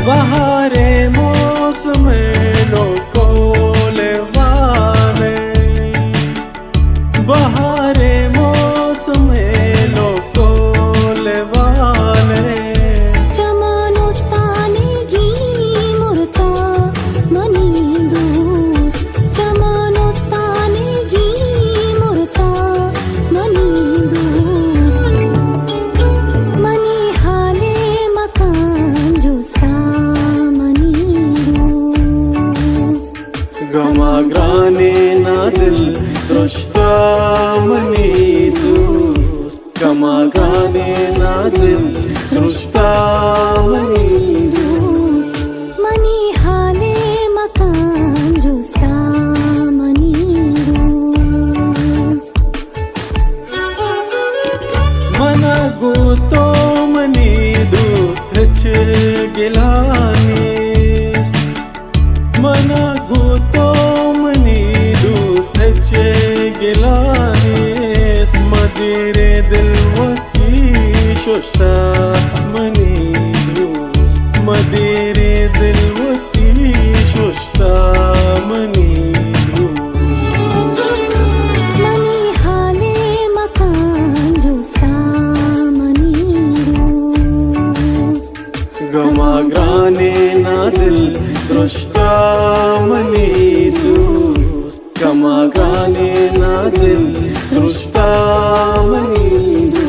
बहारे मौसम लोको लेवाने, बहारे मौसम लोको लेवाने। चमनुस्ताने गी मुरता मनी दूस, चमनुस्ताने गी मुरता मनी दूस। मनी हाले मकान जुस्ता मनी दूस। गमाग्राने ना दिल रुश्ता मनी दूस, गमाग्राने ना दिल रुश्ता मनी दूस। मनी हाले मकान जुस्ता मनी दूस। मना गुतो मनी दूस च गिलानीस, मना गुतो मनी दूस च गिलानीस। मदिरे दिल वती शुश्ता मनी दूस, मदिरे दिल वती शुश्ता मनी दूस। मनी हाले मकान जुस्ता मनी दूस। गमाग्राने ना दिल रुश्ता मनी दूस, गमाग्राने ना दिल रुश्ता मनी दूस।